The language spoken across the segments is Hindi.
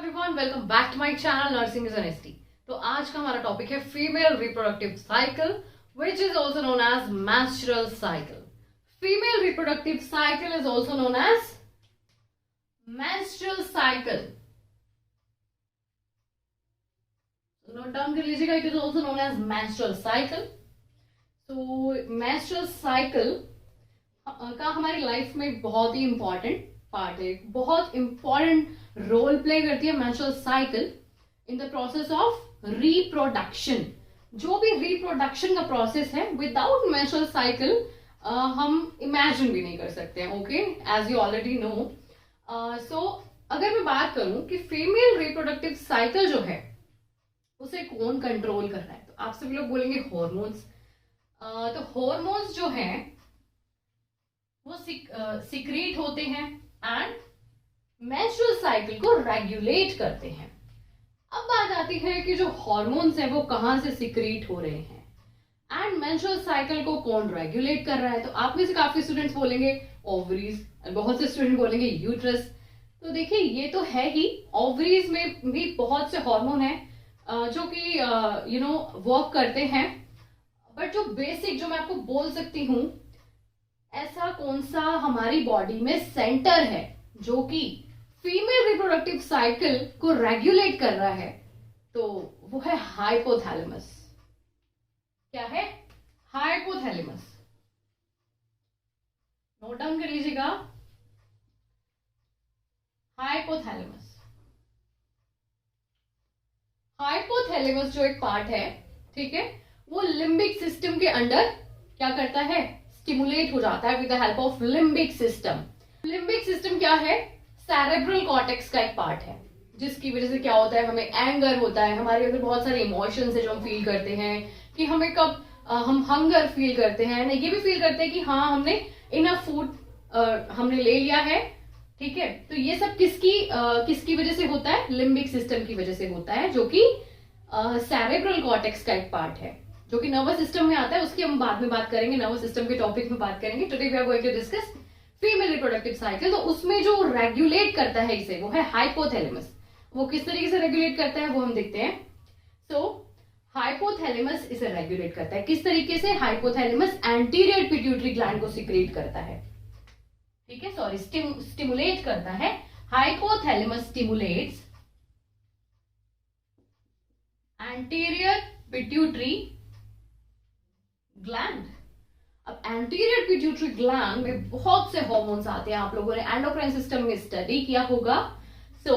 Everyone, welcome back to my channel nursing is an ST. तो आज का हमारा टॉपिक है female reproductive cycle which is also known as menstrual cycle. Female reproductive cycle is also known as menstrual cycle. Note down कर लीजिएगा, it is also known as menstrual cycle. तो मेंस्ट्रुअल साइकिल का हमारी लाइफ में बहुत ही इंपॉर्टेंट पार्ट है, बहुत इंपॉर्टेंट रोल प्ले करती है menstrual cycle in the process of reproduction. जो भी रिप्रोडक्शन का प्रोसेस है, विदाउट मेंस्ट्रुअल साइकिल हम इमेजिन भी नहीं कर सकते हैं। Okay, as you already know. So अगर मैं बात करूं कि फीमेल रिप्रोडक्टिव साइकिल जो है उसे कौन कंट्रोल कर रहा है, तो आप सभी लोग बोलेंगे हॉर्मोन्स। तो हॉर्मोन्स जो है वो सिक्रीट होते हैं एंड मेंस्ट्रुअल साइकिल को रेगुलेट करते हैं। अब बात आती है कि जो हॉर्मोन्स हैं वो कहां से सिक्रीट हो रहे हैं एंड मेंस्ट्रुअल साइकिल को कौन रेगुलेट कर रहा है। तो आप में से काफी स्टूडेंट्स बोलेंगे ओवरीज, बहुत से स्टूडेंट बोलेंगे यूट्रस। तो देखिए, ये तो है ही, ओवरीज में भी बहुत से हार्मोन हैं जो कि वर्क करते हैं। बट जो बेसिक जो मैं आपको बोल सकती हूं, ऐसा कौन सा हमारी बॉडी में सेंटर है जो कि फीमेल रिप्रोडक्टिव साइकिल को रेगुलेट कर रहा है, तो वो है हाइपोथैलेमस। क्या है? हाइपोथैलेमस। नोट डाउन कर लीजिएगा, हाइपोथैलेमस। हाइपोथैलेमस जो एक पार्ट है, ठीक है, वो लिम्बिक सिस्टम के अंडर क्या करता है? स्टिमुलेट हो जाता है with the help of limbic system. Limbic system क्या है? सेरेब्रल कॉर्टेक्स का एक पार्ट है, जिसकी वजह से क्या होता है, हमें एंगर होता है, हमारे अंदर बहुत सारे इमोशंस है जो हम फील करते हैं कि हमें कब हम हंगर फील करते हैं, ये भी फील करते हैं कि हाँ हमने इनफ फूड हमने ले लिया है, ठीक है। तो ये सब किसकी वजह से होता है? लिम्बिक सिस्टम की वजह से होता है, जो कि सेरेब्रल कॉर्टेक्स का एक पार्ट है, जो कि नर्वस सिस्टम में आता है। उसकी हम बाद में बात करेंगे, नर्वस सिस्टम के टॉपिक में बात करेंगे। Today we are going to discuss female reproductive cycle. तो उसमें जो रेगुलेट करता है इसे, वो है हाइपोथैलेमस। वो किस तरीके से रेगुलेट करता है वो हम देखते हैं। सो हाइपोथैलेमस इसे रेगुलेट करता है। किस तरीके से? हाइपोथैलेमस एंटीरियर पिट्यूटरी ग्लैंड को सिक्रीट करता है, ठीक है, सॉरी, स्टिमुलेट करता है। Hypothalamus stimulates anterior pituitary gland. अब एंटीरियर पिट्यूटरी ग्लैंड में बहुत से हार्मोन्स आते हैं, आप लोगों ने एंडोक्राइन सिस्टम में स्टडी किया होगा। सो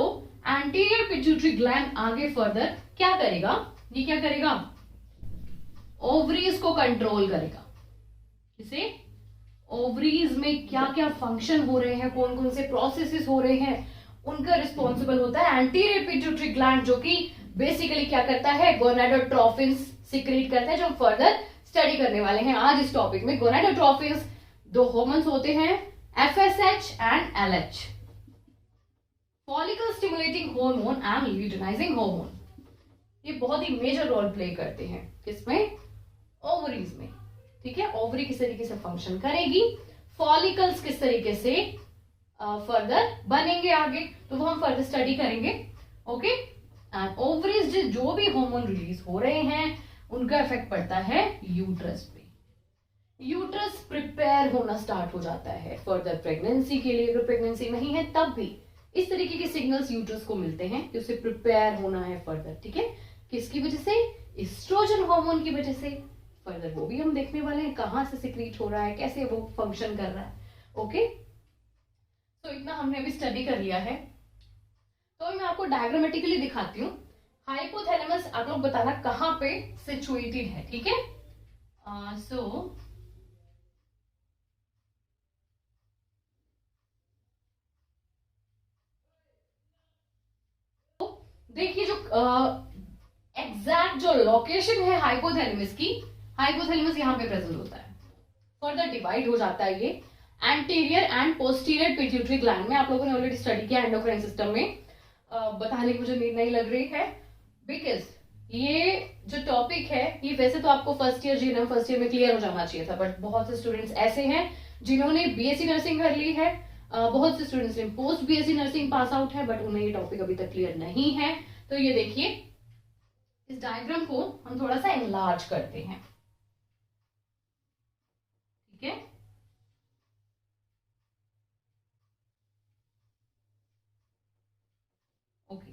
एंटीरियर पिट्यूटरी ग्लैंड आगे फर्दर क्या करेगा? ये क्या करेगा? ओवरीज को कंट्रोल करेगा। इसे ओवरीज में क्या क्या फंक्शन हो रहे हैं, कौन कौन से प्रोसेसेस हो रहे हैं, उनका रिस्पॉन्सिबल होता है एंटीरियर पिट्यूटरी ग्लैंड, जो कि बेसिकली क्या करता है? गोनाडोट्रोफिन्स सिक्रीट करता है, जो फर्दर स्टडी करने वाले हैं आज इस टॉपिक में। गोनाडोट्रोफिन्स दो हार्मोन्स होते हैं, FSH and LH, follicle stimulating hormone and luteinizing hormone. ये बहुत ही मेजर रोल प्ले करते हैं किसमें? ओवरीज में, ठीक है। ओवरी किस तरीके से फंक्शन करेगी, फॉलिकल्स किस तरीके से फर्दर बनेंगे आगे, तो वो हम फर्दर स्टडी करेंगे। ओके, एंड ओवरीज जो भी हार्मोन रिलीज हो रहे हैं उनका इफेक्ट पड़ता है यूट्रस पे। यूट्रस प्रिपेयर होना स्टार्ट हो जाता है फर्दर प्रेगनेंसी के लिए। अगर प्रेगनेंसी नहीं है तब भी इस तरीके के सिग्नल्स यूट्रस को मिलते हैं कि उसे प्रिपेयर होना है फर्दर, ठीक है। किसकी वजह से? एस्ट्रोजन हार्मोन की वजह से। फर्दर वो भी हम देखने वाले हैं, कहां से सिक्रीट हो रहा है, कैसे वो फंक्शन कर रहा है। ओके, तो इतना हमने अभी स्टडी कर लिया है। तो मैं आपको डायग्रामेटिकली दिखाती हूँ। हाइपोथैलेमस आप लोग बताना कहां पे सिचुएटेड है, ठीक है। सो देखिए, जो एग्जैक्ट जो लोकेशन है हाइपोथैलेमस की, हाइपोथैलेमस यहां पे प्रेजेंट होता है। फर्दर डिवाइड हो जाता है ये anterior and posterior pituitary gland में। आप लोगों ने ऑलरेडी स्टडी किया एंडोक्राइन सिस्टम में, बताने की मुझे नीड नहीं लग रही है, बिकॉज ये जो टॉपिक है ये वैसे तो आपको फर्स्ट ईयर में क्लियर हो जाना चाहिए था, बट बहुत से स्टूडेंट्स ऐसे हैं जिन्होंने बीएससी नर्सिंग कर ली है बहुत से स्टूडेंट्स ने post BSc nursing pass out है बट उन्हें ये टॉपिक अभी तक क्लियर नहीं है। तो ये देखिए, इस डायग्राम को हम थोड़ा सा एनलार्ज करते हैं, ठीक है। ओके,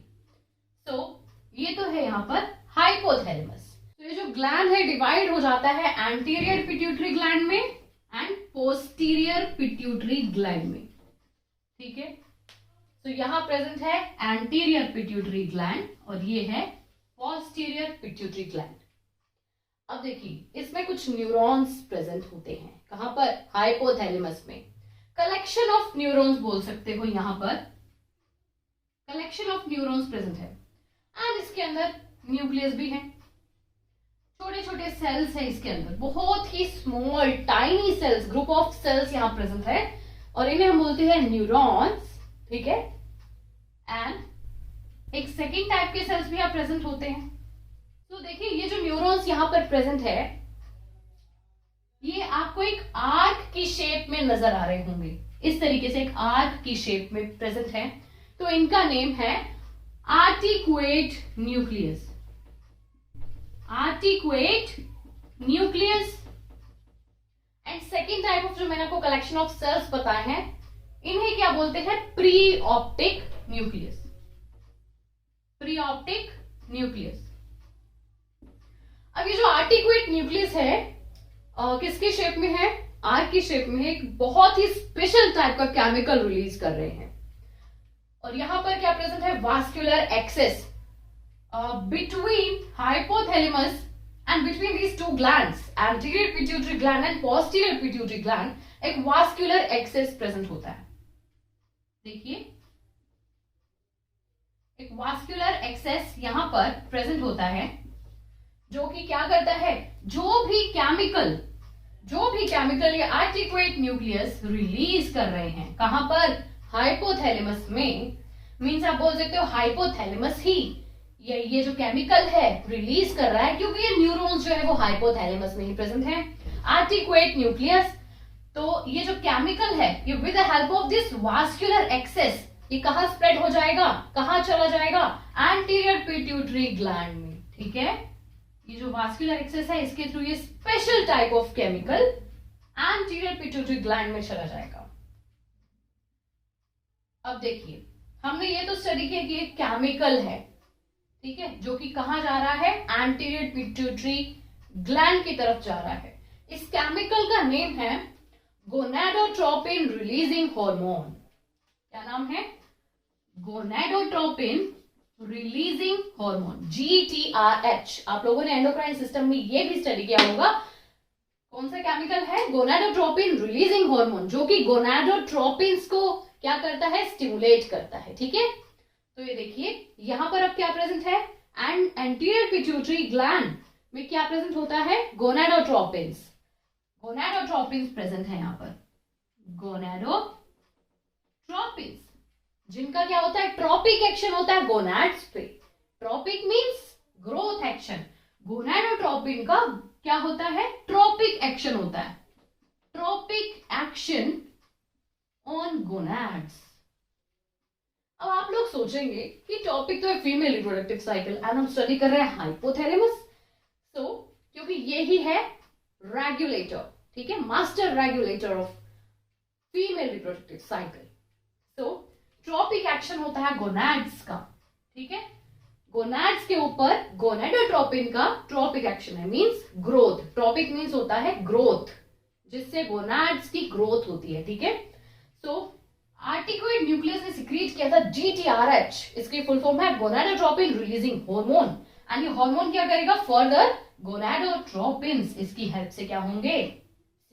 तो ये तो है यहाँ पर हाइपोथैलेमस। तो ये जो ग्लैंड है डिवाइड हो जाता है एंटीरियर पिट्यूटरी ग्लैंड में एंड पोस्टीरियर पिट्यूटरी ग्लैंड में, ठीक है। तो यहां प्रेजेंट है एंटीरियर पिट्यूटरी ग्लैंड और ये है पोस्टीरियर पिट्यूटरी ग्लैंड। अब देखिए, इसमें कुछ न्यूरॉन्स प्रेजेंट होते हैं। कहां पर? हाइपोथैलेमस में। कलेक्शन ऑफ न्यूरॉन्स बोल सकते हो, यहां पर कलेक्शन ऑफ न्यूरॉन्स प्रेजेंट है एंड इसके अंदर न्यूक्लियस भी है, छोटे छोटे सेल्स है इसके अंदर, बहुत ही small tiny cells, group of cells यहां प्रेजेंट है और इन्हें हम बोलते हैं न्यूरॉन्स, ठीक है। एंड एक सेकेंड टाइप के सेल्स भी यहां प्रेजेंट होते हैं। तो देखिए, ये जो न्यूरॉन्स यहां पर प्रेजेंट है ये आपको एक आर्क की शेप में नजर आ रहे होंगे, इस तरीके से एक आर्क की शेप में प्रेजेंट है। तो इनका नेम है articulate nucleus, articulate nucleus. And second type of जो मैंने आपको कलेक्शन ऑफ सेल्स बताए हैं इन्हें क्या बोलते हैं? Pre optic nucleus, pre optic nucleus. अब ये जो आर्टिकुएट न्यूक्लियस है किसके शेप में है? आर्क की शेप में है। एक बहुत ही स्पेशल टाइप का केमिकल रिलीज कर रहे हैं और यहां पर क्या प्रेजेंट है? Vascular access between hypothalamus and between these two glands, anterior pituitary gland and posterior pituitary gland, एक vascular axis present होता है। देखिए, एक vascular axis यहां पर present होता है जो कि क्या करता है? जो भी केमिकल ये आर्टिकुएट न्यूक्लियस रिलीज कर रहे हैं, कहां पर? हाइपोथैलेमस में। मीन्स आप बोल सकते हो हाइपोथैलेमस ही ये जो केमिकल है रिलीज कर रहा है, क्योंकि ये न्यूरॉन्स जो है वो हाइपोथैलेमस में ही प्रेजेंट है, आर्टिकुएट न्यूक्लियस। तो ये जो केमिकल है ये with the help of this vascular access ये कहां स्प्रेड हो जाएगा? कहां चला जाएगा? एंटीरियर पिट्यूटरी ग्लैंड में, ठीक है। ये जो वास्कुलर एक्सेस है इसके थ्रू ये special type of chemical anterior pituitary gland में चला जाएगा। अब देखिए, हमने ये तो स्टडी किया कि एक केमिकल है, ठीक है, जो कि कहां जा रहा है? एंटीरियर पिट्यूटरी ग्लैंड की तरफ जा रहा है। इस केमिकल का नेम है गोनाडोट्रोपिन रिलीजिंग हार्मोन। क्या नाम है? Gonadotropin releasing hormone, GTRH। आप लोगों ने एंडोक्राइन सिस्टम में ये भी स्टडी किया होगा। कौन सा केमिकल है? गोनाडोट्रोपिन रिलीजिंग हार्मोन, जो कि गोनाडोट्रोपिन्स को क्या करता है? स्टिमुलेट करता है, ठीक है। तो ये देखिए, यहां पर अब क्या प्रेजेंट है? एंड एंटीरियर पिट्यूटरी ग्लैंड में क्या प्रेजेंट होता है? गोनाडोट्रोपिन्स, गोनाडोट्रोपिन्स प्रेजेंट है यहां पर, गोनाडोट्रोपिन्स, जिनका क्या होता है? ट्रॉपिक एक्शन होता है गोनाड्स पे। Tropic means growth action, gonadotropin का क्या होता है? ट्रॉपिक एक्शन होता है, ट्रॉपिक एक्शन ऑन गोनाड्स। अब आप लोग सोचेंगे कि टॉपिक तो है फीमेल रिप्रोडक्टिव साइकिल एंड हम स्टडी कर रहे हैं हाइपोथैलेमस। तो क्योंकि ये ही है रेगुलेटर, ठीक है, master regulator of female reproductive cycle. तो ट्रॉपिक एक्शन होता है गोनाड्स का, ठीक है। गोनाड्स के ऊपर गोनाडोट्रोपिन का ट्रॉपिक एक्शन है, मींस ग्रोथ। ट्रॉपिक मींस होता है ग्रोथ, जिससे गोनाड्स की ग्रोथ होती है, ठीक है। तो आर्टिकुएट न्यूक्लियस ने सिक्रीट किया था GTRH, इसकी फुल फॉर्म है गोनाडोट्रोपिन रिलीजिंग हार्मोन। एंड ये हार्मोन क्या करेगा? फर्दर गोनाडोट्रोपिन्स इसकी हेल्प से क्या होंगे?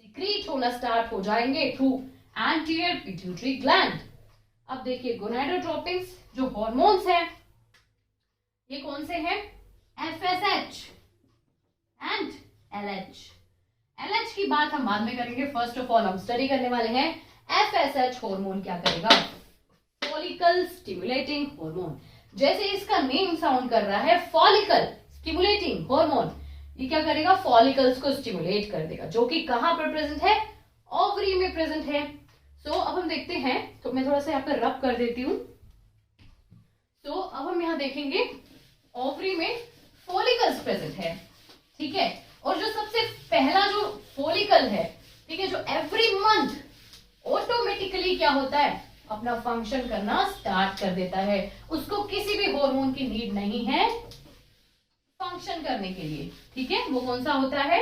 सिक्रीट होना स्टार्ट हो जाएंगे थ्रू एंटीरियर पिट्यूटरी ग्लैंड। अब देखिए, गोनाडोट्रोपिन्स जो हार्मोन्स हैं ये कौन से हैं? FSH and LH। LH की बात हम बाद में करेंगे, फर्स्ट ऑफ ऑल हम स्टडी करने वाले हैं FSH हार्मोन क्या करेगा? Follicle stimulating hormone. जैसे इसका नेम साउंड कर रहा है, फॉलिकल स्टिमुलेटिंग हार्मोन, ये क्या करेगा? फॉलिकल्स को स्टिमुलेट कर देगा, जो कि कहां पर प्रेजेंट है? ओवरी में प्रेजेंट है। सो अब हम देखते हैं, तो मैं थोड़ा सा यहाँ पे रब कर देती हूँ। सो अब हम यहाँ देखेंगे ओवरी में फॉलिकल्स प्रेजेंट है, ठीक है। और जो सबसे पहला जो फॉलिकल है, ठीक है, जो एवरी मंथ ऑटोमेटिकली क्या होता है, अपना फंक्शन करना स्टार्ट कर देता है। उसको किसी भी हार्मोन की नीड नहीं है फंक्शन करने के लिए, ठीक है। वो कौन सा होता है,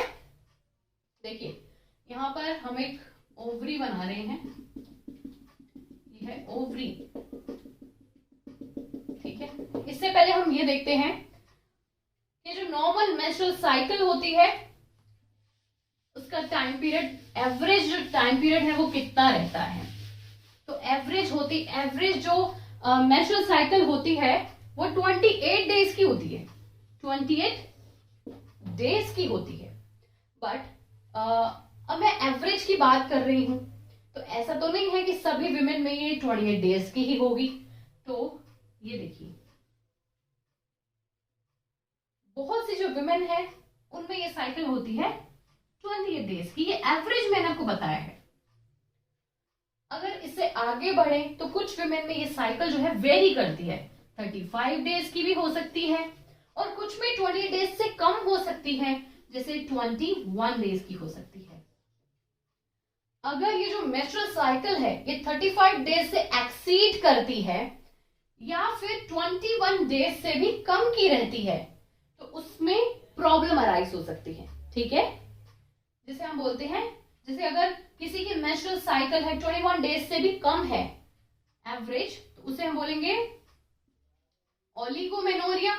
देखिए यहां पर हम एक ओवरी बना रहे हैं, ये है ओवरी, ठीक है। इससे पहले हम ये देखते हैं कि जो नॉर्मल मेंस्ट्रुअल साइकिल होती है उसका टाइम पीरियड, एवरेज जो टाइम पीरियड है वो कितना रहता है। तो एवरेज जो मेंस्ट्रुअल साइकिल होती है वो 28 डेज की होती है, 28 डेज की होती है। बट अब मैं एवरेज की बात कर रही हूं, तो ऐसा तो नहीं है कि सभी विमेन में ये 28 डेज की ही होगी। तो ये देखिए बहुत सी जो विमेन है उनमें ये साइकिल होती है 28 डेज की, ये एवरेज मैंने आपको बताया है। अगर इससे आगे बढ़े तो कुछ विमेन में ये साइकिल जो है वेरी करती है, 35 डेज की भी हो सकती है और कुछ में 20 डेज से कम हो सकती है, जैसे 21 डेज की हो सकती है। अगर ये जो मेंस्ट्रुअल साइकिल है ये 35 डेज से एक्सीड करती है या फिर 21 डेज से भी कम की रहती है तो उसमें प्रॉब्लम अराइज हो सकती है, ठीक है। जिसे हम बोलते हैं, जैसे अगर किसी की मेंस्ट्रुअल साइकिल है 21 डेज से भी कम है एवरेज, तो उसे हम बोलेंगे ओलिगोमेनोरिया।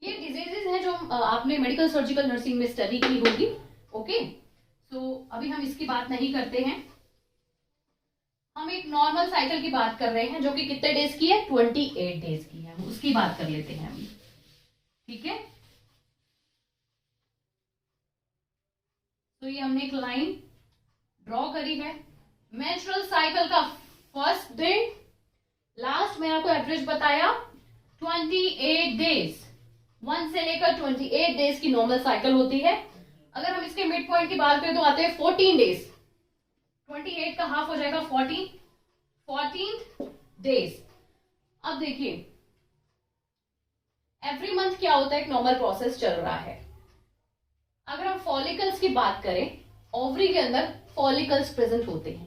ये डिजीजेस हैं जो आपने मेडिकल सर्जिकल नर्सिंग में स्टडी की होगी, ओके। सो अभी हम इसकी बात नहीं करते हैं, हम एक नॉर्मल साइकिल की बात कर रहे हैं जो कि कितने डेज की है, 28 डेज की है, उसकी बात कर लेते हैं अभी, ठीक है। तो ये हमने एक लाइन ड्रॉ करी है, मेंस्ट्रुअल साइकिल का फर्स्ट डे, लास्ट मैंने आपको एवरेज बताया 28 डेज, 1 से लेकर 28 डेज की नॉर्मल साइकिल होती है। अगर हम इसके मिड पॉइंट की बात करें तो आते हैं 14 डेज, 28 का हाफ हो जाएगा 14 डेज। अब देखिए एवरी मंथ क्या होता है, एक नॉर्मल प्रोसेस चल रहा है। अगर हम फॉलिकल्स की बात करें, ओवरी के अंदर फॉलिकल्स प्रेजेंट होते हैं।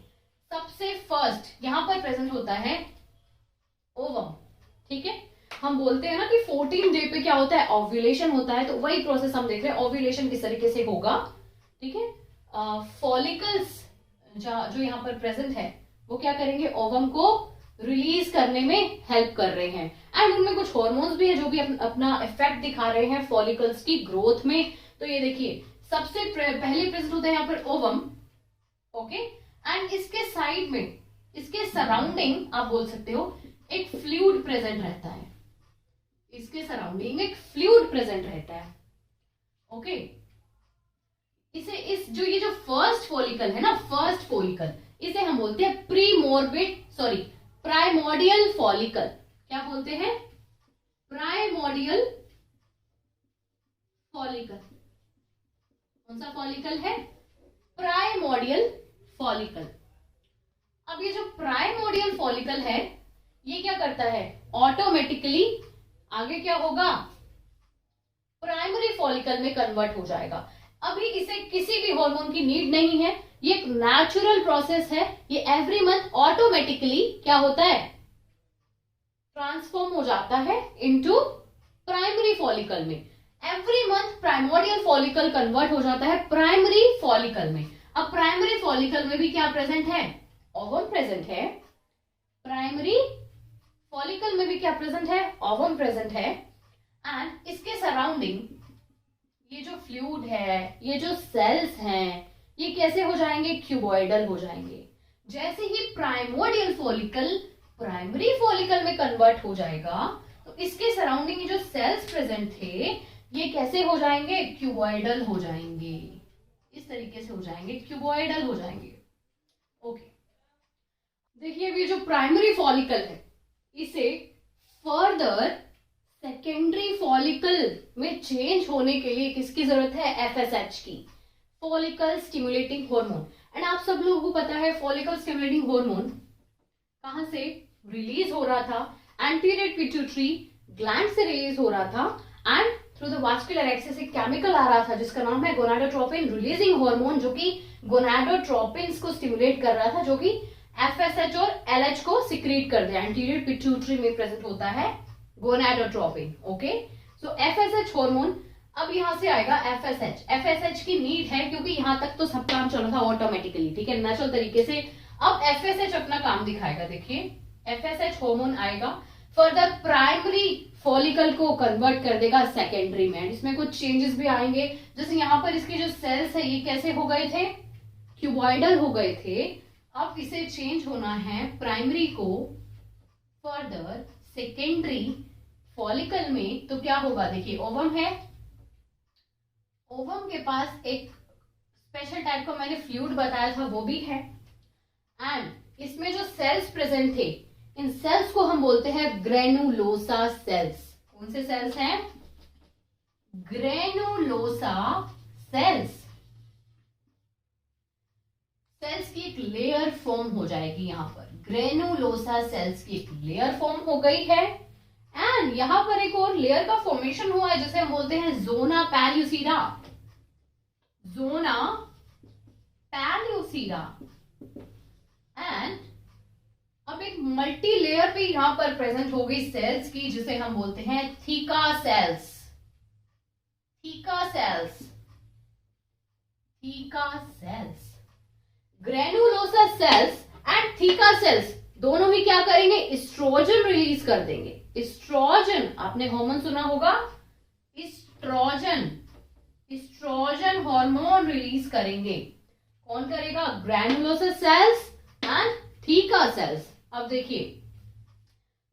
सबसे फर्स्ट यहां पर प्रेजेंट होता है ओवम, ठीक है। हम बोलते हैं ना कि 14 डे पे क्या होता है, ओव्यूलेशन होता है, तो वही प्रोसेस हम देख रहे हैं। ओव्यूलेशन किस तरीके से होगा, ठीक है। फॉलिकल्स जो यहाँ पर प्रेजेंट है वो क्या करेंगे, ओवम को रिलीज करने में हेल्प कर रहे हैं। एंड उनमें कुछ हॉर्मोन्स भी है जो भी अपना इफेक्ट दिखा रहे हैं फॉलिकल्स की ग्रोथ में। तो ये देखिए सबसे पहले प्रेजेंट होता है यहाँ पर ओवम, ओके। एंड इसके साइड में, इसके सराउंडिंग आप बोल सकते हो एक फ्लूइड प्रेजेंट रहता है, इसके सराउंडिंग एक फ्लूइड प्रेजेंट रहता है, ओके। इसे ये जो फर्स्ट फॉलिकल है ना, फर्स्ट फॉलिकल, इसे हम बोलते हैं प्राइमोर्डियल फॉलिकल। क्या बोलते हैं, प्राइमोर्डियल फॉलिकल। कौन सा फॉलिकल है, प्राइमोर्डियल फॉलिकल। अब ये जो प्राइमोर्डियल फॉलिकल है ये क्या करता है, ऑटोमेटिकली आगे क्या होगा, प्राइमरी फॉलिकल में कन्वर्ट हो जाएगा। अभी इसे किसी भी हार्मोन की नीड नहीं है, ये एक नेचुरल प्रोसेस है। ये एवरी मंथ ऑटोमेटिकली क्या होता है, ट्रांसफॉर्म हो जाता है इनटू प्राइमरी फॉलिकल में। Every month primordial follicle convert हो जाता है प्राइमरी फॉलिकल में। अब प्राइमरी फॉलिकल में भी क्या प्रेजेंट है, ओवम प्रेजेंट है। प्राइमरी फॉलिकल में भी क्या प्रेजेंट है, ओवम प्रेजेंट है। एंड इसके सराउंडिंग ये जो फ्लूइड है, ये जो सेल्स हैं, ये कैसे हो जाएंगे, क्यूबॉइडल हो जाएंगे। जैसे ही प्राइमोर्डियल फॉलिकल प्राइमरी फॉलिकल में कन्वर्ट हो जाएगा तो इसके सराउंडिंग जो सेल्स प्रेजेंट थे ये कैसे हो जाएंगे, क्यूबॉइडल हो जाएंगे। इस तरीके से हो जाएंगे, क्यूबॉइडल हो जाएंगे, ओके। देखिए ये जो प्राइमरी फॉलिकल है इसे फर्दर सेकेंडरी फॉलिकल में चेंज होने के लिए किसकी जरूरत है, एफएसएच की, फॉलिकल स्टिमुलेटिंग हार्मोन। एंड आप सब लोगों को पता है फॉलिकल स्टिमुलेटिंग हार्मोन कहां से रिलीज हो रहा था, एंटीरियर पिट्यूटरी ग्लैंड से रिलीज हो रहा था and through the vascular access एक केमिकल आ रहा था जिसका नाम है गोनाडोट्रोपिन रिलीजिंग हार्मोन, जो कि गोनाडोट्रोपिन को स्टिमुलेट कर रहा था, जो कि एफएसएच और एलएच को सिक्रीट कर दिया। एंटीरियर पिट्यूटरी में प्रेजेंट होता है गोनाडोट्रोपिन। ओके, सो एफएसएच हार्मोन अब यहां से आएगा एफएसएच। एफएसएच की नीड है क्योंकि यहां तक तो सब काम चल रहा था ऑटोमेटिकली, ठीक है, नेचुरल तरीके से। अब एफएसएच अपना काम दिखाएगा। देखिए एफएसएच हार्मोन आएगा, फर्दर प्राइमरी फॉलिकल को कन्वर्ट कर देगा सेकेंडरी में। इसमें कुछ चेंजेस भी आएंगे, जैसे यहाँ पर इसके जो सेल्स है ये कैसे हो गए थे, क्यूबॉइडल हो गए थे। अब इसे चेंज होना है प्राइमरी को फर्दर सेकेंडरी फॉलिकल में। तो क्या होगा, देखिए ओवम है, ओवम के पास एक स्पेशल टाइप का मैंने फ्लूइड बताया था वो भी है, एंड इसमें जो सेल्स प्रेजेंट थे इन सेल्स को हम बोलते हैं ग्रेनुलोसा सेल्स। कौन से सेल्स हैं, ग्रेनुलोसा सेल्स। सेल्स की एक लेयर फॉर्म हो जाएगी यहां पर, ग्रेनुलोसा सेल्स की एक लेयर फॉर्म हो गई है एंड यहां पर एक और लेयर का फॉर्मेशन हुआ है जिसे हम बोलते हैं जोना पैल्यूसिडा। जोना पैल्यूसिडा एंड अब एक मल्टी लेयर भी यहां पर प्रेजेंट हो गई सेल्स की जिसे हम बोलते हैं theca sales. Theca sales, theca sales, granulosa cells and theca sales दोनों ही क्या करेंगे, एस्ट्रोजन रिलीज कर देंगे। एस्ट्रोजन, आपने हार्मोन सुना होगा, एस्ट्रोजन, एस्ट्रोजन हार्मोन रिलीज करेंगे। कौन करेगा, granulosa cells and theca sales. अब देखिए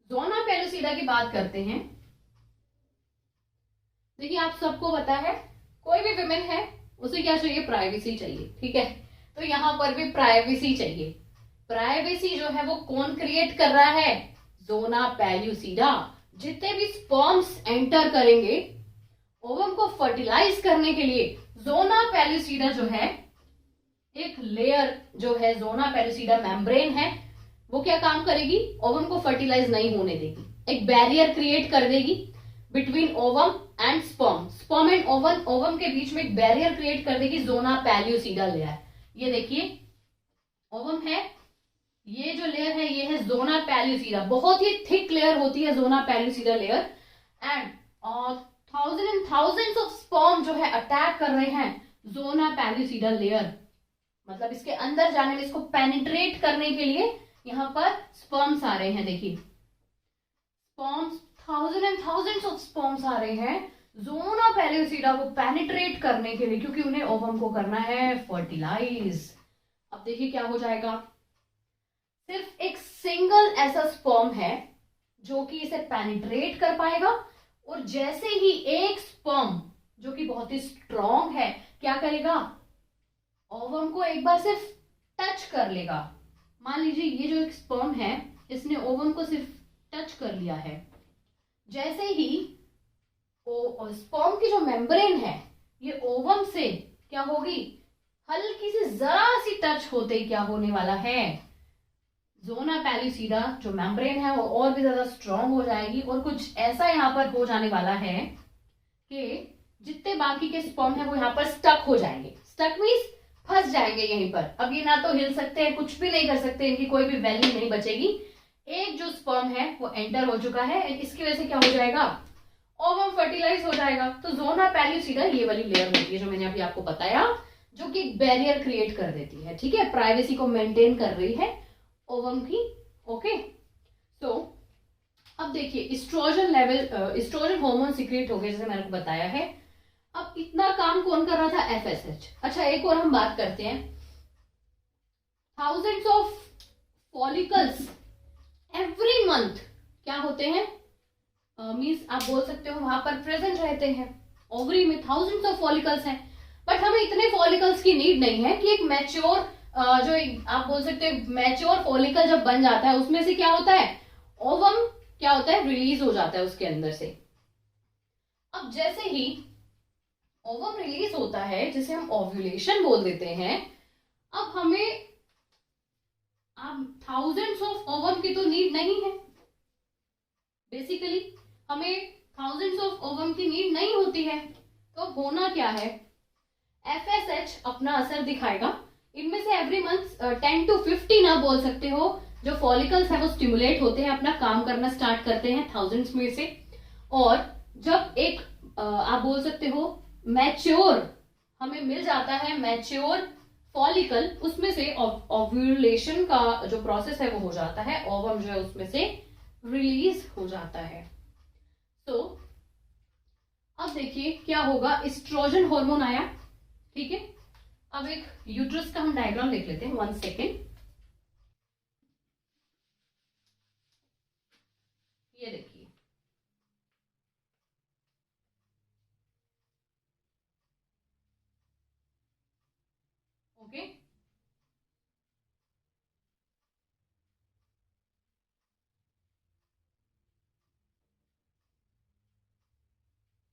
जोना पैलूसिडा की बात करते हैं। देखिए आप सबको पता है कोई भी विमेन है उसे क्या चाहिए, प्राइवेसी चाहिए, ठीक है। तो यहां पर भी प्राइवेसी चाहिए। प्राइवेसी जो है वो कौन क्रिएट कर रहा है, जोना पैल्यूसिडा। जितने भी स्पर्म्स एंटर करेंगे ओवम को फर्टिलाइज करने के लिए, जोना पैल्यूसिडा जो है एक लेयर जो है, जोना पैल्यूसिडा मेम्ब्रेन है, वो क्या काम करेगी, ओवम को फर्टिलाइज नहीं होने देगी, एक बैरियर क्रिएट कर देगी between ovum and sperm. Sperm and ovum, ovum के बीच में एक बैरियर क्रिएट कर देगी जोना पैल्यूसिडा लेयर। ये देखिए ओवम है, ये जो लेयर है ये है जोना पैल्यूसिडा। बहुत ही थिक लेयर होती है zona pellucida layer and thousand and thousands of sperm जो है अटैक कर रहे हैं जोना पैल्यूसिडा लेयर। मतलब इसके अंदर जाने में, इसको पेनिट्रेट करने के लिए यहां पर स्पर्म्स आ रहे हैं। देखिए sperms, thousand and thousands of sperms आ रहे हैं जोना पैल्यूसिडा को पेनिट्रेट करने के लिए, क्योंकि उन्हें ओवम को करना है फर्टिलाइज। अब देखिए क्या हो जाएगा, सिर्फ एक सिंगल ऐसा स्पर्म है जो कि इसे पेनिट्रेट कर पाएगा, और जैसे ही एक स्पर्म जो कि बहुत ही स्ट्रॉन्ग है क्या करेगा, ओवम को एक बार सिर्फ टच कर लेगा। मान लीजिए ये जो एक स्पर्म है इसने ओवम को सिर्फ टच कर लिया है, जैसे ही स्पर्म की जो मेम्ब्रेन है ये ओवम से क्या होगी, हल्की सी जरा सी टच होते ही क्या होने वाला है, जोना पैल्यूसिडा जो मेम्ब्रेन है वो और भी ज्यादा स्ट्रॉन्ग हो जाएगी, और कुछ ऐसा यहाँ पर हो जाने वाला है कि जितने बाकी के स्पर्म है वो यहाँ पर स्टक हो जाएंगे। स्टक मीन्स फंस जाएंगे यहीं पर। अब ये ना तो हिल सकते हैं, कुछ भी नहीं कर सकते, इनकी कोई भी वैल्यू नहीं बचेगी। एक जो स्पर्म है वो एंटर हो चुका है, इसकी वजह से क्या हो जाएगा, ओवम फर्टिलाइज हो जाएगा। तो जोना पैल्यूसिडा ये वाली लेयर होती है जो मैंने अभी आपको बताया, जो कि बैरियर क्रिएट कर देती है, ठीक है, प्राइवेसी को मेंटेन कर रही है ओवम की। ओके, तो अब देखिए estrogen level, estrogen hormone secrete हो गए जैसे मैंने आपको बताया है। अब इतना काम कौन कर रहा था, एफएसएच। अच्छा एक और हम बात करते हैं, thousands of follicles every month क्या होते हैं, मीन्स आप बोल सकते हो वहां पर प्रेजेंट रहते हैं। ओवरी में थाउजेंड्स ऑफ फॉलिकल्स हैं, बट हमें इतने फॉलिकल्स की नीड नहीं है कि एक मैच्योर जो आप बोल सकते हो मैच्योर फॉलिकल जब बन जाता है उसमें से क्या होता है, ओवम क्या होता है, रिलीज हो जाता है उसके अंदर से। अब जैसे ही ओवम रिलीज होता है जिसे हम ओव्यूलेशन बोल देते हैं, अब हमें अब थाउजेंड्स ऑफ ओवम की तो नीड नहीं है, बेसिकली हमें थाउजेंड्स ऑफ ओवम की नीड नहीं होती है। तो होना क्या है, एफएसएच अपना असर दिखाएगा। इनमें से एवरी मंथ 10 to 15 आप बोल सकते हो जो फॉलिकल्स है वो स्टिमुलेट होते हैं, अपना काम करना स्टार्ट करते हैं थाउजेंड्स में से। और जब एक आप बोल सकते हो मैच्योर हमें मिल जाता है, मैच्योर फॉलिकल, उसमें से ओव्यूलेशन का जो प्रोसेस है वो हो जाता है, ओवम जो है उसमें से रिलीज हो जाता है। तो अब देखिए क्या होगा, एस्ट्रोजन हार्मोन आया, ठीक है। अब एक यूट्रस का हम डायग्राम देख लेते हैं, 1 सेकेंड। ये देखिए, ओके,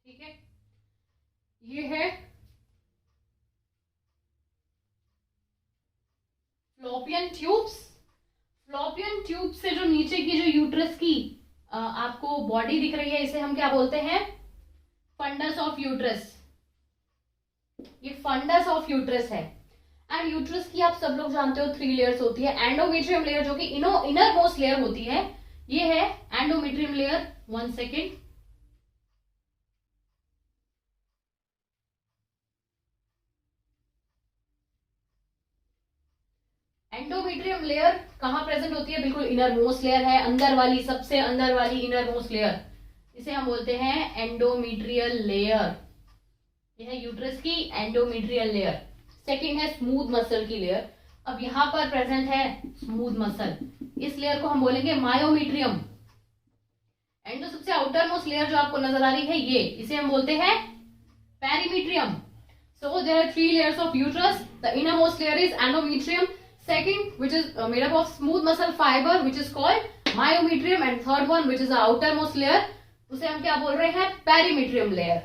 ठीक है, ये है फ्लोपियन ट्यूब्स। फ्लोपियन ट्यूब से जो नीचे की जो यूट्रस की आपको बॉडी दिख रही है, इसे हम क्या बोलते हैं, फंडस ऑफ यूट्रस। ये फंडस ऑफ यूट्रस है। एंड यूट्रस की आप सब लोग जानते हो 3 लेयर्स होती है। एंडोमेट्रियम लेयर जो कि इनर मोस्ट लेयर होती है, ये है endometrium layer. 1 second, endometrium layer कहां प्रेजेंट होती है, बिल्कुल इनर मोस्ट लेयर है, अंदर वाली, सबसे अंदर वाली इनर मोस्ट लेयर, इसे हम बोलते हैं एंडोमेट्रियल लेयर। यह है यूट्रस की एंडोमेट्रियल लेयर। सेकंड है स्मूथ मसल की लेयर। अब यहां पर प्रेजेंट है स्मूथ मसल, इस लेयर को हम बोलेंगे मायोमेट्रियम। एंड जो सबसे आउटर मोस्ट लेयर जो आपको नजर आ रही है, ये, इसे हम बोलते हैं perimetrium. So there are 3 layers of uterus. The innermost layer is endometrium. Second, which is made up of smooth muscle fiber, which is called myometrium, and third one, which is the outermost layer, उसे हम क्या बोल रहे हैं, पेरीमेट्रियम लेयर।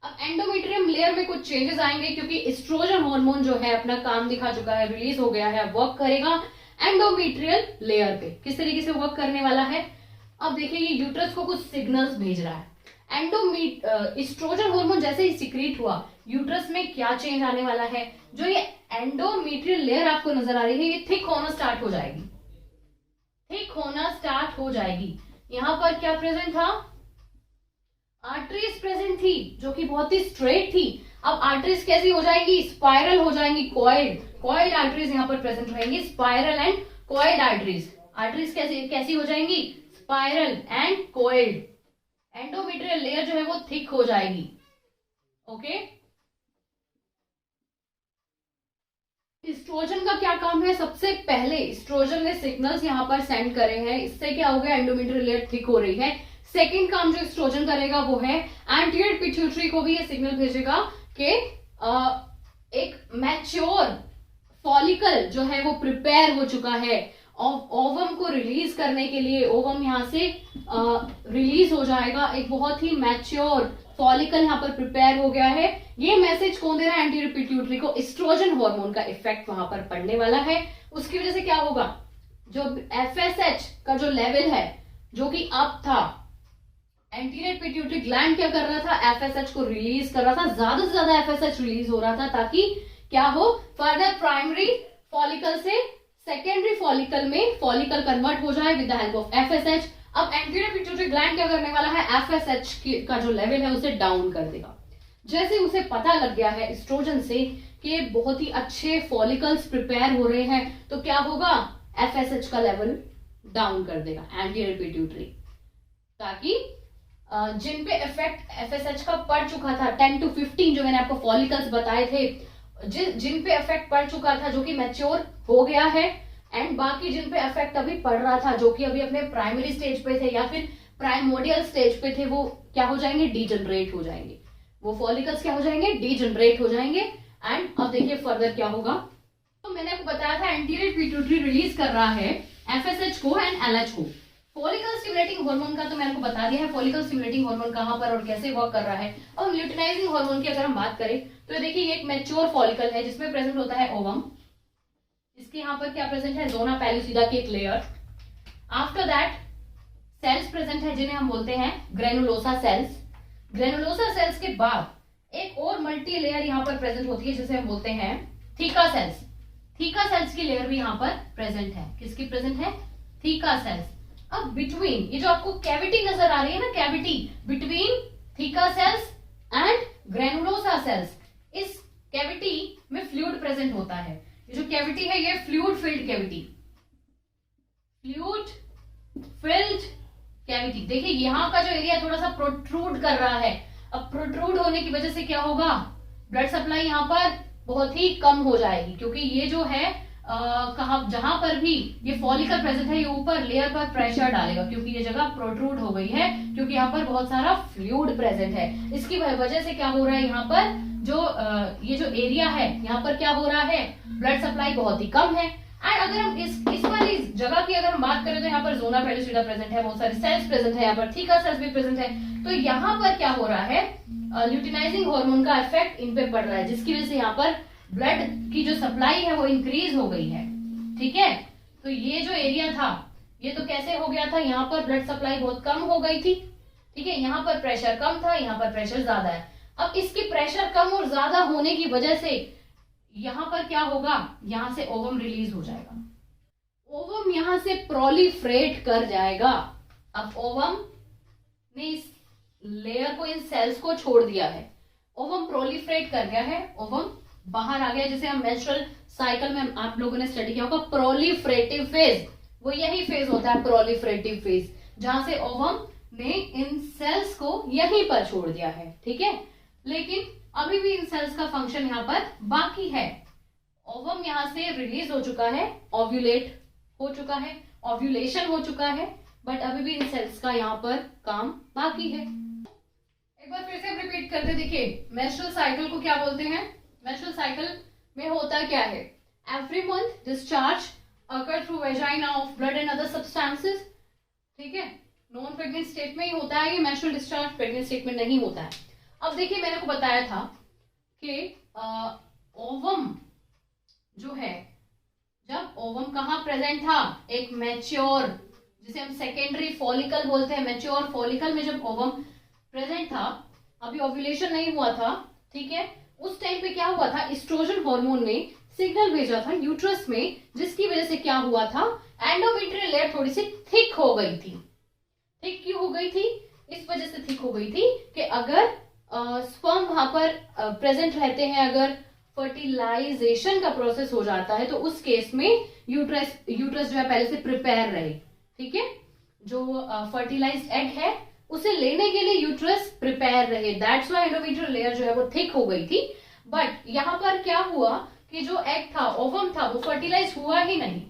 अब एंडोमेट्रियम लेयर में कुछ चेंजेस आएंगे क्योंकि एस्ट्रोजन हार्मोन जो है अपना काम दिखा चुका है, रिलीज हो गया है, वर्क करेगा एंडोमेट्रियल लेयर पे। किस तरीके से वर्क करने वाला है, अब देखिए ये यूट्रस को कुछ सिग्नल्स भेज रहा है। एस्ट्रोजन हार्मोन जैसे ही सिक्रीट हुआ, यूट्रस में क्या चेंज आने वाला है, जो ये एंडोमेट्रियल लेयर आपको नजर आ रही है, ये थिक होना स्टार्ट हो जाएगी, थिक होना स्टार्ट हो जाएगी। यहां पर क्या प्रेजेंट था, आर्टरीज प्रेजेंट थी जो कि बहुत ही स्ट्रेट थी। अब आर्टरीज कैसी हो जाएंगी, स्पाइरल हो जाएंगी, कॉइल्ड आर्टरीज यहां पर प्रेजेंट रहेंगी, spiral and coiled arteries. Arteries कैसी हो जाएंगी, spiral and coiled. Endometrial layer जो है वो थिक हो जाएगी, ओके। एस्ट्रोजन का क्या काम है, सबसे पहले एस्ट्रोजन ने सिग्नल्स यहां पर सेंड करे हैं, इससे क्या हो गया, एंडोमेट्रियल लेयर थिक हो रही है। सेकंड काम जो एस्ट्रोजन करेगा वो है एंटीरियर पिट्यूटरी को भी ये सिग्नल भेजेगा कि एक मैच्योर फॉलिकल जो है वो प्रिपेयर हो चुका है ओवम को रिलीज करने के लिए। ओवम यहां से रिलीज हो जाएगा, एक बहुत ही मैच्योर फॉलिकल यहां पर प्रिपेयर हो गया है। ये मैसेज कौन दे रहा है, एंटीरियर पिट्यूटरी को। एस्ट्रोजन हार्मोन का इफेक्ट वहां पर पड़ने वाला है, उसकी वजह से क्या होगा, जो एफएसएच का जो लेवल है जो कि अप था, एंटीरियर पिट्यूटरी ग्लैंड क्या कर रहा था, एफएसएच को रिलीज कर रहा था, ज्यादा से ज्यादा एफएसएच रिलीज हो रहा था ताकि क्या हो, फर्दर प्राइमरी फॉलिकल से सेकेंडरी फॉलिकल में फॉलिकल कन्वर्ट हो जाए with the help of FSH. अब एंटीरियर पिट्यूटरी ग्लैंड क्या करने वाला है, एफएसएच का जो लेवल है उसे डाउन कर देगा। जैसे उसे पता लग गया है एस्ट्रोजन से कि बहुत ही अच्छे फॉलिकल्स प्रिपेयर हो रहे हैं, तो क्या होगा, एफएसएच का लेवल डाउन कर देगा एंटीरियर पिट्यूटरी, ताकि जिन पे इफेक्ट एफएसएच का पड़ चुका था 10 to 15 जो मैंने आपको फॉलिकल्स बताए थे, जिन पे इफेक्ट पड़ चुका था जो कि मैच्योर हो गया है, एंड बाकी जिन पे इफेक्ट अभी पड़ रहा था जो कि अभी अपने प्राइमरी स्टेज पे थे या फिर प्राइमोडियल स्टेज पे थे, वो क्या हो जाएंगे, डीजनरेट हो जाएंगे। वो फॉलिकल्स क्या हो जाएंगे, डीजनरेट हो जाएंगे। एंड अब देखिए फर्दर क्या होगा, तो मैंने आपको बताया था एंटीरियर पिट्यूटरी रिलीज कर रहा है एफएसएच को एंड एलएच को। फॉलिकल स्टिमुलेटिंग हार्मोन का तो मैंने आपको बता दिया है, फॉलिकल स्टिमुलेटिंग हार्मोन कहां पर और कैसे वर्क कर रहा है। और ल्यूटिनाइजिंग हार्मोन की अगर हम बात करें तो देखिए ये एक मैच्योर फॉलिकल है जिसमें प्रेजेंट होता है ओवम, इसके यहाँ पर क्या प्रेजेंट है, जोना पेलुसिडा की एक layer. After that cells present है जिन्हें हम बोलते हैं ग्रेनुलोसा सेल्स। ग्रेनुलोसा सेल्स के बाद एक और मल्टी लेयर यहाँ पर प्रेजेंट होती है जिसे हम बोलते हैं थीका सेल्स। थीका सेल्स की लेयर भी यहाँ पर प्रेजेंट है। किसकी प्रेजेंट है, थीका सेल्स। अब बिटवीन ये जो आपको कैविटी नजर आ रही है ना, cavity between theca sales and granulosa cells, इस कैविटी में फ्लूइड प्रेजेंट होता है। ये जो कैविटी है ये fluid filled cavity, fluid filled cavity. देखिए यहाँ का जो एरिया थोड़ा सा प्रोट्रूड कर रहा है। अब प्रोट्रूड होने की वजह से क्या होगा, ब्लड सप्लाई यहाँ पर बहुत ही कम हो जाएगी, क्योंकि ये जो है कहा जहां पर भी ये फॉलिकल प्रेजेंट है ये ऊपर लेयर पर प्रेशर डालेगा, क्योंकि ये जगह प्रोट्रूड हो गई है, क्योंकि यहाँ पर बहुत सारा फ्लूइड प्रेजेंट है। इसकी वजह से क्या हो रहा है, यहाँ पर जो ये जो एरिया है यहाँ पर क्या हो रहा है, ब्लड सप्लाई बहुत ही कम है। एंड अगर हम इस वाली जगह की अगर हम बात करें तो यहाँ पर जोना पेलुसिडा प्रेजेंट है, बहुत सारे सेल्स प्रेजेंट है, यहाँ पर थीका सेल्स भी प्रेजेंट है। तो यहाँ पर क्या हो रहा है, ल्यूटिनाइजिंग हार्मोन का इफेक्ट इन पे पड़ रहा है, जिसकी वजह से यहाँ पर ब्लड की जो सप्लाई है वो इंक्रीज हो गई है। ठीक है, तो ये जो एरिया था ये तो कैसे हो गया था, यहाँ पर ब्लड सप्लाई बहुत कम हो गई थी। ठीक है, यहाँ पर प्रेशर कम था, यहाँ पर प्रेशर ज्यादा है। अब इसकी प्रेशर कम और ज्यादा होने की वजह से यहाँ पर क्या होगा, यहाँ से ओवम रिलीज हो जाएगा। ओवम यहाँ से प्रोलिफरेट कर जाएगा। अब ओवम ने इस लेयर को, इन सेल्स को छोड़ दिया है, ओवम प्रोलिफरेट कर गया है, ओवम बाहर आ गया, जिसे हम मेंस्ट्रुअल साइकिल में आप लोगों ने स्टडी किया होगा, प्रोलिफरेटिव फेज। वो यही फेज होता है प्रोलिफरेटिव फेज, जहां से ओवम ने इन सेल्स को यहीं पर छोड़ दिया है। ठीक है, लेकिन अभी भी इन सेल्स का फंक्शन यहाँ पर बाकी है। ओवम यहाँ से रिलीज हो चुका है, ओव्यूलेट हो चुका है, ओव्यूलेशन हो चुका है, बट अभी भी इन सेल्स का यहाँ पर काम बाकी है। एक बार फिर से हम रिपीट करते, देखिए मेंस्ट्रुअल साइकिल को क्या बोलते हैं। मेंस्ट्रुअल साइकिल में होता क्या है, every month discharge occur through vagina of blood and other substances. ठीक है, नॉन प्रेग्नेंट स्टेट में ही होता है ये मेंस्ट्रुअल डिस्चार्ज, प्रेग्नेंट स्टेट में नहीं होता है। अब देखिए मैंने को बताया था कि ओवम जो है, जब ओवम कहाँ प्रेजेंट था, एक मैच्योर, जिसे हम सेकेंडरी फॉलिकल बोलते हैं, मैच्योर फॉलिकल में जब ओवम प्रेजेंट था, अभी ओव्यूलेशन नहीं हुआ था। ठीक है, उस टाइम पे क्या हुआ था, एस्ट्रोजन हार्मोन ने सिग्नल भेजा था यूट्रस में, जिसकी वजह से क्या हुआ था, एंडोमेट्रियल लेयर थोड़ी सी थिक हो गई थी। थिक क्यों हो गई थी, इस वजह से थिक हो गई थी कि अगर स्पर्म वहां पर प्रेजेंट रहते हैं, अगर फर्टिलाइजेशन का प्रोसेस हो जाता है तो उस केस में यूट्रस जो है पहले से प्रिपेयर रहे। ठीक है, जो फर्टिलाइज्ड एग है उसे लेने के लिए यूट्रस प्रिपेयर रहे, दैट्स व्हाई एंडोमेट्रियल लेयर जो है वो थिक हो गई थी। बट यहाँ पर क्या हुआ कि जो एग था, ओवम था, वो फर्टिलाइज हुआ ही नहीं।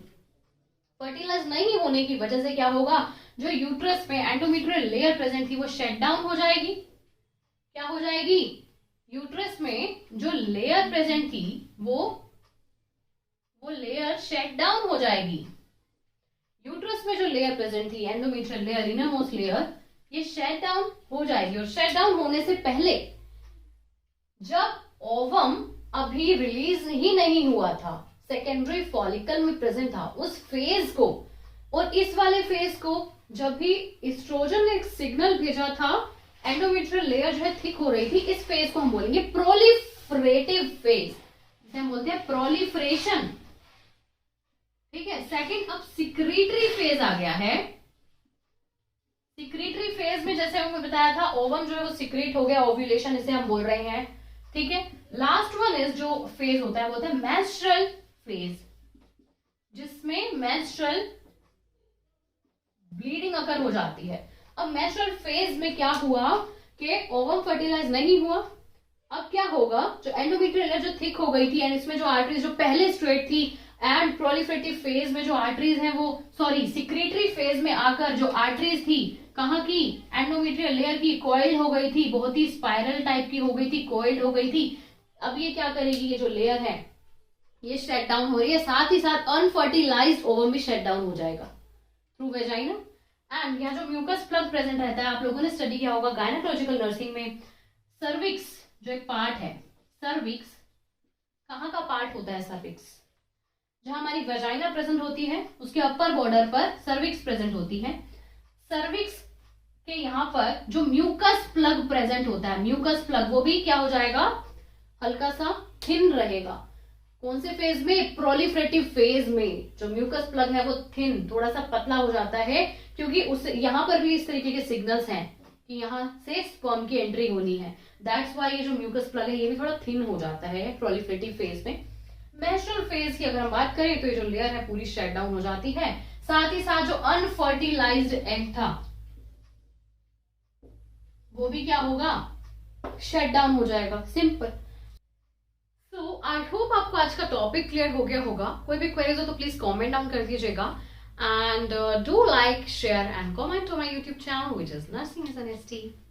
फर्टिलाइज नहीं होने की वजह से क्या होगा, जो यूट्रस में एंडोमेट्रियल लेयर प्रेजेंट थी वो शट डाउन हो जाएगी। क्या हो जाएगी, यूट्रस में जो लेयर प्रेजेंट थी वो लेयर शट डाउन हो जाएगी। यूट्रस में जो लेयर प्रेजेंट थी, एंडोमेट्रियल लेयर, इनरमोस्ट लेयर, ये शट डाउन हो जाएगी। और शट डाउन होने से पहले जब ओवम अभी रिलीज ही नहीं हुआ था, सेकेंडरी फॉलिकल में प्रेजेंट था, उस फेज को और इस वाले फेज को जब भी एस्ट्रोजन ने एक सिग्नल भेजा था, एंडोमेट्रियल लेयर जो है थिक हो रही थी, इस फेज को हम बोलेंगे प्रोलिफरेटिव फेज, जिसे हम बोलते हैं प्रोलिफरेशन। ठीक है, सेकंड, अब सिक्रीटरी फेज आ गया है। सिक्रीटरी फेज में जैसे हमने बताया था, ओवम जो है वो सिक्रीट हो गया, ओव्यूलेशन इसे हम बोल रहे हैं। ठीक है, लास्ट वन इज जो फेज होता है वो होता है मेंस्ट्रुअल फेज, जिसमें मेंस्ट्रुअल ब्लीडिंग अकर हो जाती है। अब मेंस्ट्रुअल फेज में क्या हुआ कि ओवम फर्टिलाइज नहीं हुआ। अब क्या होगा, जो एंडोमेट्रियल लेयर जो थिक हो गई थी एंड इसमें जो आर्टरीज जो पहले स्ट्रेट थी, एंड प्रोलिफरेटिव फेज में जो आर्टरीज हैं वो, सॉरी, सिक्रीटरी फेज में आकर जो आर्टरीज थी, कहाँ की, एंडोमेट्रियल लेयर की, कॉइल हो गई थी, बहुत ही स्पाइरल टाइप की हो गई थी, कॉइल हो गई थी। अब ये क्या करेगी, ये जो लेयर है ये शट डाउन हो रही है, साथ ही साथ अनफर्टिलाइज्ड ओवम भी शट डाउन हो जाएगा थ्रू वेजाइना। एंड यहाँ जो म्यूकस प्लग प्रेजेंट रहता है, आप लोगों ने स्टडी किया होगा गायनेकोलॉजिकल नर्सिंग में, सर्विक्स जो एक पार्ट है, सर्विक्स कहाँ का पार्ट होता है, सर्विक्स जहां हमारी वेजाइना प्रेजेंट होती है उसके अपर बॉर्डर पर सर्विक्स प्रेजेंट होती है। सर्विक्स के यहाँ पर जो म्यूकस प्लग प्रेजेंट होता है, म्यूकस प्लग, वो भी क्या हो जाएगा, हल्का सा थिन रहेगा। कौन से फेज में, प्रोलिफरेटिव फेज में जो म्यूकस प्लग है वो थिन, थोड़ा सा पतला हो जाता है, क्योंकि उस यहाँ पर भी इस तरीके के सिग्नल्स हैं कि यहाँ से स्पर्म की एंट्री होनी है। दैट्स वाई ये जो म्यूकस प्लग है ये भी थोड़ा थिन हो जाता है प्रोलिफरेटिव फेज में। मेंस्ट्रुअल फेज की अगर हम बात करें तो ये जो लेयर है पूरी शट डाउन हो जाती है। साथ ही साथ जो अनफर्टिलाइज्ड एग था वो भी क्या होगा, शट डाउन हो जाएगा, सिंपल। सो आई होप आपको आज का टॉपिक क्लियर हो गया होगा। कोई भी क्वेरीज हो तो प्लीज कमेंट डाउन कर दीजिएगा, and do like, share and comment to my YouTube channel which is nursing as an ST.